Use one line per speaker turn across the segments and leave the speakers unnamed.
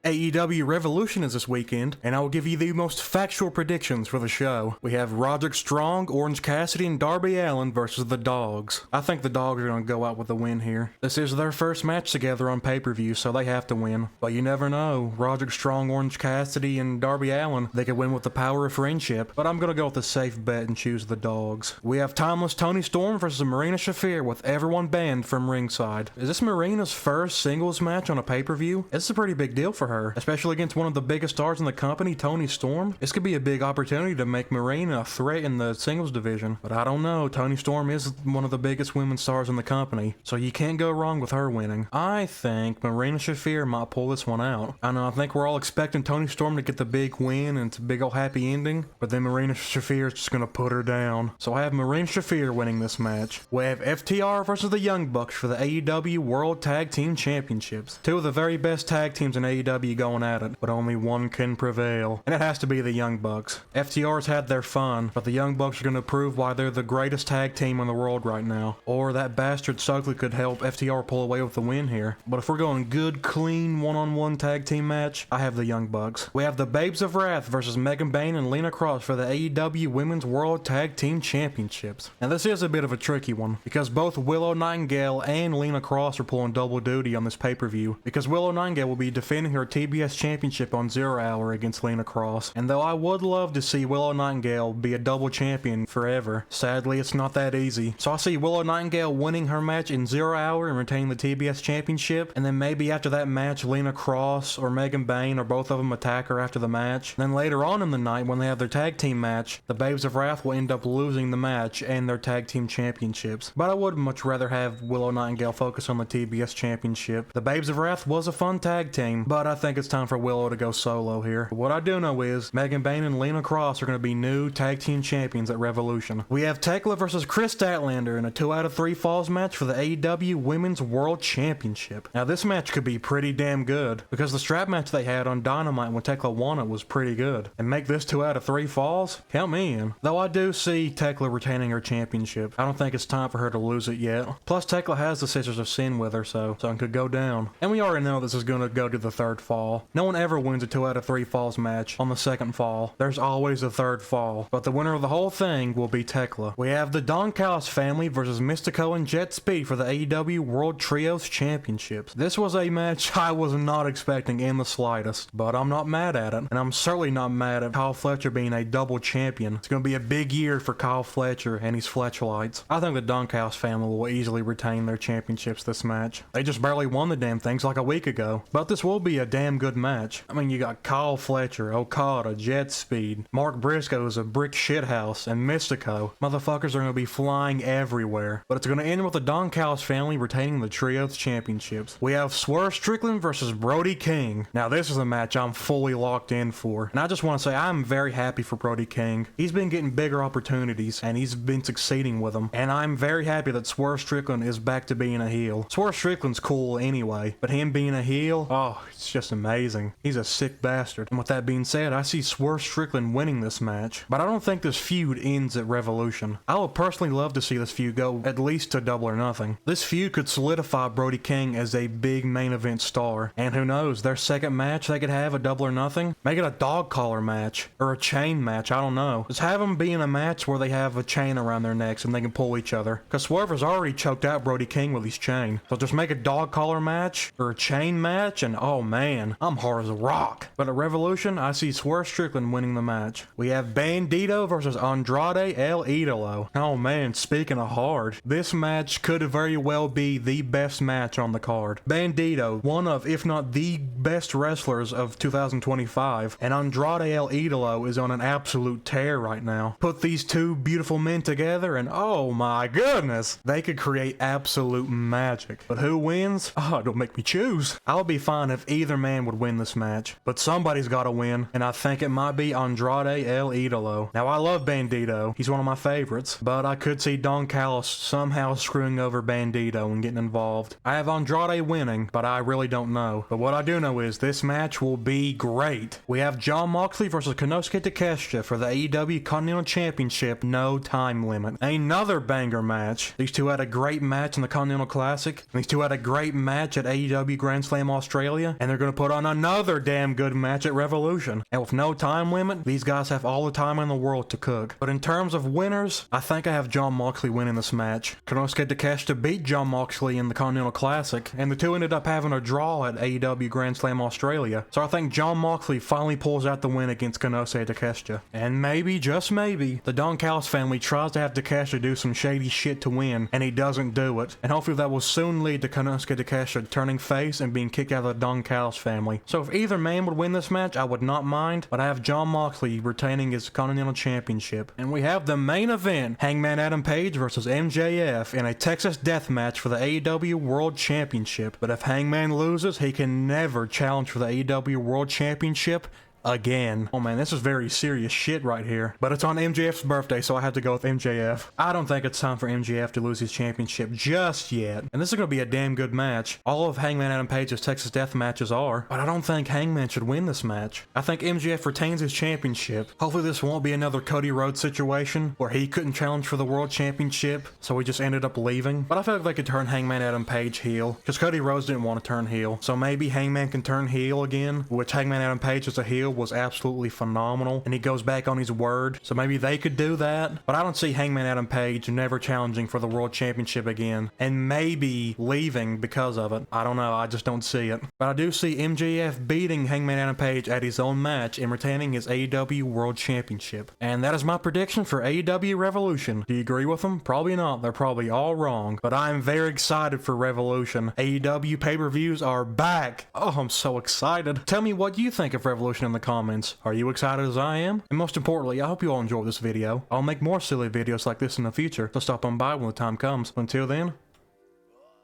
AEW Revolution is this weekend, and I will give you the most factual predictions for the show. We have Rodrick Strong, Orange Cassidy, and Darby Allin versus the Dogs. I think the Dogs are going to go out with a win here. This is their first match together on pay-per-view, so they have to win. But you never know. Rodrick Strong, Orange Cassidy, and Darby Allin, they could win with the power of friendship. But I'm going to go with a safe bet and choose the Dogs. We have timeless Toni Storm versus Marina Shafir with everyone banned from ringside. Is this Marina's first singles match on a pay-per-view? It's a pretty big deal for her, especially against one of the biggest stars in the company, Toni Storm. This could be a big opportunity to make Marina a threat in the singles division. But I don't know, Toni Storm is one of the biggest women's stars in the company, so you can't go wrong with her winning. I think Marina Shafir might pull this one out. I know, I think we're all expecting Toni Storm to get the big win and it's a big old happy ending, but then Marina Shafir is just gonna put her down. So I have Marina Shafir winning this match. We have FTR versus the Young Bucks for the AEW World Tag Team Championships. Two of the very best tag teams in AEW going at it, but only one can prevail, and it has to be the Young Bucks. FTR's had their fun, but the Young Bucks are going to prove why they're the greatest tag team in the world right now. Or that bastard Stokely could help FTR pull away with the win here. But if we're going good, clean, one-on-one tag team match, I have the Young Bucks. We have the Babes of Wrath versus Bayne and Lena Kross for the AEW Women's World Tag Team Championships. Now this is a bit of a tricky one, because both Willow Nightingale and Lena Kross are pulling double duty on this pay-per-view, because Willow Nightingale will be defending her TBS Championship on 0 Hour against Lena Kross. And though I would love to see Willow Nightingale be a double champion forever, sadly it's not that easy. So I see Willow Nightingale winning her match in 0 Hour and retaining the TBS Championship, and then maybe after that match Lena Kross or Bayne or both of them attack her after the match. And then later on in the night when they have their tag team match, the Babes of Wrath will end up losing the match and their tag team championships. But I would much rather have Willow Nightingale focus on the TBS Championship. The Babes of Wrath was a fun tag team, but I think it's time for Willow to go solo here. What I do know is Bayne and Lena Kross are going to be new tag team champions at Revolution. We have Thekla versus Kris Statlander in a 2 out of 3 falls match for the AEW Women's World Championship. Now this match could be pretty damn good, because the strap match they had on Dynamite when Thekla won it was pretty good. And make this 2 out of 3 falls? Count me in. Though I do see Thekla retaining her championship. I don't think it's time for her to lose it yet. Plus Thekla has the Sisters of Sin with her, so it could go down. And we already know this is going to go to the 3rd fall. No one ever wins a 2 out of 3 falls match on the 2nd fall. There's always a 3rd fall. But the winner of the whole thing will be Thekla. We have the Don Callis family versus Mistico and Jetspeed for the AEW World Trios Championships. This was a match I was not expecting in the slightest, but I'm not mad at it. And I'm certainly not mad at Kyle Fletcher being a double champion. It's going to be a big year for Kyle Fletcher and his Fletchlites. I think the Don Callis family will easily retain their championships this match. They just barely won the damn things like a week ago. But this will be a damn good match. I mean, you got Kyle Fletcher, Okada, Jetspeed, Mark Briscoe's a brick shithouse, and Mistico. Motherfuckers are going to be flying everywhere. But it's going to end with the Don Callis family retaining the Trios Championships. We have Swerve Strikland versus Brody King. Now this is a match I'm fully locked in for. And I just want to say I'm very happy for Brody King. He's been getting bigger opportunities and he's been succeeding with them. And I'm very happy that Swerve Strickland is back to being a heel. Swerve Strickland's cool anyway, but him being a heel, oh, it's just amazing. He's a sick bastard. And with that being said, I see Swerve Strickland winning this match. But I don't think this feud ends at Revolution. I would personally love to see this feud go at least to Double or Nothing. This feud could solidify Brody King as a big main event star. And who knows, their second match they could have a Double or Nothing? Make it a dog collar match. Or a chain match, I don't know. Just have them be in a match where they have a chain around their necks and they can pull each other. Cause Swerve has already choked out Brody King with his chain. So just make a dog collar match or a chain match and oh man, I'm hard as a rock. But at Revolution, I see Swerve Strickland winning the match. We have Bandido versus Andrade El Idolo. Oh man, speaking of hard, this match could very well be the best match on the card. Bandido, one of, if not the best wrestlers of 2025, and Andrade El Idolo is on an absolute tear right now. Put these two beautiful men together and oh my goodness, they could create absolute magic. But who wins? Oh, don't make me choose. I'll be fine if either man would win this match, but somebody's gotta win, and I think it might be Andrade El Idolo. Now I love Bandido, he's one of my favorites, but I could see Don Callis somehow screwing over Bandido and getting involved. I have Andrade winning, but I really don't know. But what I do know is this match will be great. We have Jon Moxley versus Konosuke Takeshita for the AEW Continental Championship, no time limit. Another banger match. These two had a great match in the Continental Classic, and these two had a great match at AEW Grand Slam Australia, and they're going to put on another damn good match at Revolution. And with no time limit, these guys have all the time in the world to cook. But in terms of winners, I think I have Jon Moxley winning this match. Konosuke Takeshita beat Jon Moxley in the Continental Classic, and the two ended up having a draw at AEW Grand Slam Australia. So I think Jon Moxley finally pulls out the win against Konosuke Takeshita. And maybe, just maybe, the Don Callis family tries to have Takeshita do some shady shit to win, and he doesn't do it. And hopefully that will soon lead to Konosuke Takeshita turning face and being kicked out of the Don Callis family. So if either man would win this match, I would not mind, but I have Jon Moxley retaining his Continental Championship. And we have the main event, Hangman Adam Page versus MJF in a Texas death match for the AEW World Championship. But if Hangman loses, he can never challenge for the AEW World Championship again. Oh man, this is very serious shit right here. But it's on MJF's birthday, so I had to go with MJF. I don't think it's time for MJF to lose his championship just yet. And this is going to be a damn good match. All of Hangman Adam Page's Texas Death matches are. But I don't think Hangman should win this match. I think MJF retains his championship. Hopefully this won't be another Cody Rhodes situation where he couldn't challenge for the World Championship, so he just ended up leaving. But I feel like they could turn Hangman Adam Page heel, because Cody Rhodes didn't want to turn heel. So maybe Hangman can turn heel again, which Hangman Adam Page as a heel was absolutely phenomenal, and he goes back on his word, so maybe they could do that. But I don't see Hangman Adam Page never challenging for the World Championship again, and maybe leaving because of it. I don't know, I just don't see it. But I do see MJF beating Hangman Adam Page at his own match and retaining his AEW World Championship. And that is my prediction for AEW Revolution. Do you agree with them? Probably not, they're probably all wrong, but I am very excited for Revolution. AEW pay-per-views are back! Oh, I'm so excited. Tell me what you think of Revolution in the comments. Are you excited as I am? And most importantly, I hope you all enjoyed this video. I'll make more silly videos like this in the future, so stop on by when the time comes. Until then,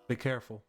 be careful.